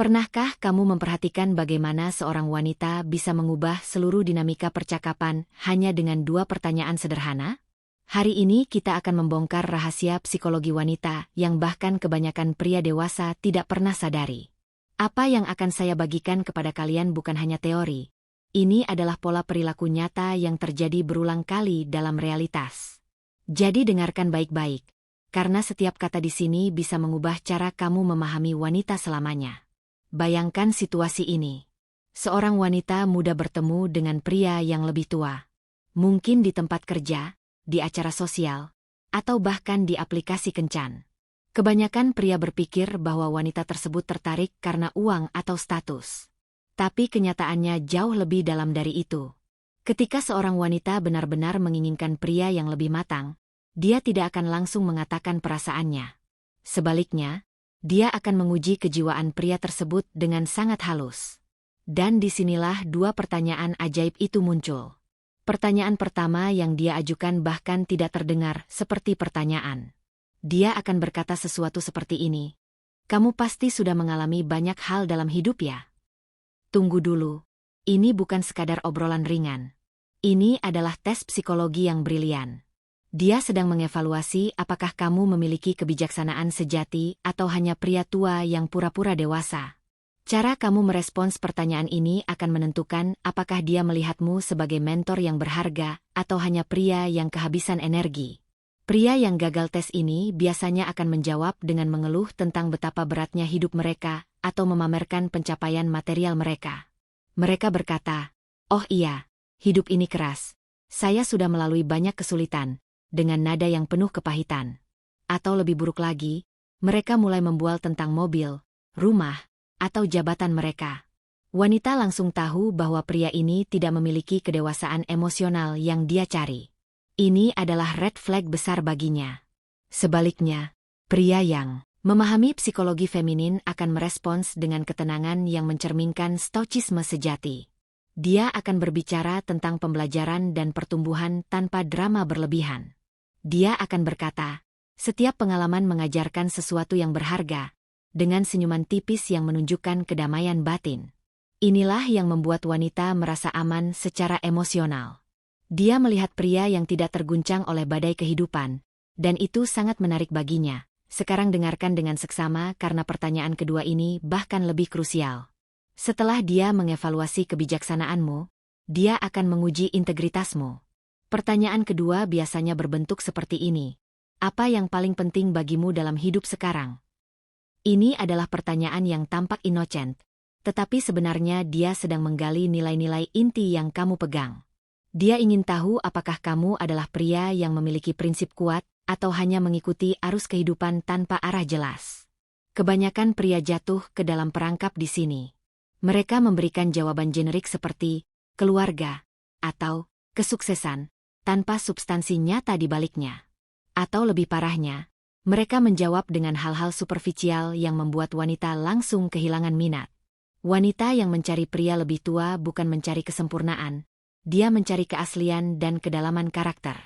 Pernahkah kamu memperhatikan bagaimana seorang wanita bisa mengubah seluruh dinamika percakapan hanya dengan dua pertanyaan sederhana? Hari ini kita akan membongkar rahasia psikologi wanita yang bahkan kebanyakan pria dewasa tidak pernah sadari. Apa yang akan saya bagikan kepada kalian bukan hanya teori. Ini adalah pola perilaku nyata yang terjadi berulang kali dalam realitas. Jadi dengarkan baik-baik, karena setiap kata di sini bisa mengubah cara kamu memahami wanita selamanya. Bayangkan situasi ini. Seorang wanita muda bertemu dengan pria yang lebih tua. Mungkin di tempat kerja, di acara sosial, atau bahkan di aplikasi kencan. Kebanyakan pria berpikir bahwa wanita tersebut tertarik karena uang atau status. Tapi kenyataannya jauh lebih dalam dari itu. Ketika seorang wanita benar-benar menginginkan pria yang lebih matang, dia tidak akan langsung mengatakan perasaannya. Sebaliknya, dia akan menguji kejiwaan pria tersebut dengan sangat halus. Dan disinilah dua pertanyaan ajaib itu muncul. Pertanyaan pertama yang dia ajukan bahkan tidak terdengar seperti pertanyaan. Dia akan berkata sesuatu seperti ini. Kamu pasti sudah mengalami banyak hal dalam hidup ya? Tunggu dulu. Ini bukan sekadar obrolan ringan. Ini adalah tes psikologi yang brilian. Dia sedang mengevaluasi apakah kamu memiliki kebijaksanaan sejati atau hanya pria tua yang pura-pura dewasa. Cara kamu merespons pertanyaan ini akan menentukan apakah dia melihatmu sebagai mentor yang berharga atau hanya pria yang kehabisan energi. Pria yang gagal tes ini biasanya akan menjawab dengan mengeluh tentang betapa beratnya hidup mereka atau memamerkan pencapaian material mereka. Mereka berkata, "Oh iya, hidup ini keras. Saya sudah melalui banyak kesulitan." Dengan nada yang penuh kepahitan. Atau lebih buruk lagi, mereka mulai membual tentang mobil, rumah, atau jabatan mereka. Wanita langsung tahu bahwa pria ini tidak memiliki kedewasaan emosional yang dia cari. Ini adalah red flag besar baginya. Sebaliknya, pria yang memahami psikologi feminin akan merespons dengan ketenangan yang mencerminkan stoicisme sejati. Dia akan berbicara tentang pembelajaran dan pertumbuhan tanpa drama berlebihan. Dia akan berkata, setiap pengalaman mengajarkan sesuatu yang berharga, dengan senyuman tipis yang menunjukkan kedamaian batin. Inilah yang membuat wanita merasa aman secara emosional. Dia melihat pria yang tidak terguncang oleh badai kehidupan, dan itu sangat menarik baginya. Sekarang dengarkan dengan seksama karena pertanyaan kedua ini bahkan lebih krusial. Setelah dia mengevaluasi kebijaksanaanmu, dia akan menguji integritasmu. Pertanyaan kedua biasanya berbentuk seperti ini. Apa yang paling penting bagimu dalam hidup sekarang? Ini adalah pertanyaan yang tampak inocent, tetapi sebenarnya dia sedang menggali nilai-nilai inti yang kamu pegang. Dia ingin tahu apakah kamu adalah pria yang memiliki prinsip kuat atau hanya mengikuti arus kehidupan tanpa arah jelas. Kebanyakan pria jatuh ke dalam perangkap di sini. Mereka memberikan jawaban generik seperti keluarga atau kesuksesan, tanpa substansi nyata di baliknya. Atau lebih parahnya, mereka menjawab dengan hal-hal superficial yang membuat wanita langsung kehilangan minat. Wanita yang mencari pria lebih tua bukan mencari kesempurnaan, dia mencari keaslian dan kedalaman karakter.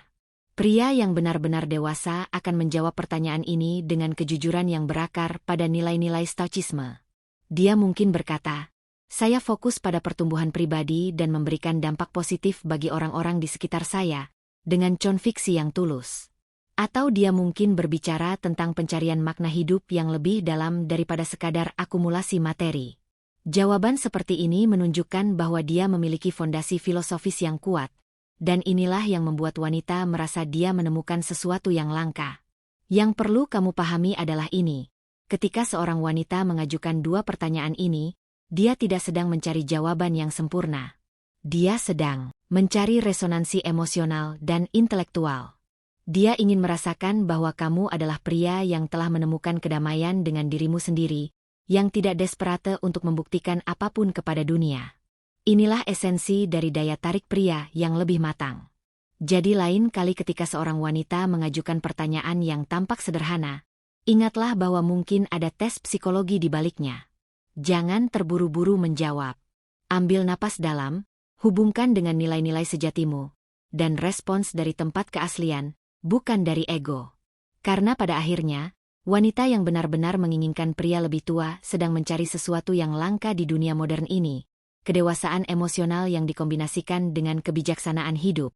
Pria yang benar-benar dewasa akan menjawab pertanyaan ini dengan kejujuran yang berakar pada nilai-nilai stoicisme. Dia mungkin berkata, saya fokus pada pertumbuhan pribadi dan memberikan dampak positif bagi orang-orang di sekitar saya, dengan conviksi yang tulus. Atau dia mungkin berbicara tentang pencarian makna hidup yang lebih dalam daripada sekadar akumulasi materi. Jawaban seperti ini menunjukkan bahwa dia memiliki fondasi filosofis yang kuat, dan inilah yang membuat wanita merasa dia menemukan sesuatu yang langka. Yang perlu kamu pahami adalah ini, ketika seorang wanita mengajukan dua pertanyaan ini, dia tidak sedang mencari jawaban yang sempurna. Dia sedang mencari resonansi emosional dan intelektual. Dia ingin merasakan bahwa kamu adalah pria yang telah menemukan kedamaian dengan dirimu sendiri, yang tidak desperate untuk membuktikan apapun kepada dunia. Inilah esensi dari daya tarik pria yang lebih matang. Jadi lain kali ketika seorang wanita mengajukan pertanyaan yang tampak sederhana, ingatlah bahwa mungkin ada tes psikologi di baliknya. Jangan terburu-buru menjawab. Ambil napas dalam, hubungkan dengan nilai-nilai sejatimu, dan respons dari tempat keaslian, bukan dari ego. Karena pada akhirnya, Wanita yang benar-benar menginginkan pria lebih tua sedang mencari sesuatu yang langka di dunia modern ini. Kedewasaan emosional yang dikombinasikan dengan kebijaksanaan hidup.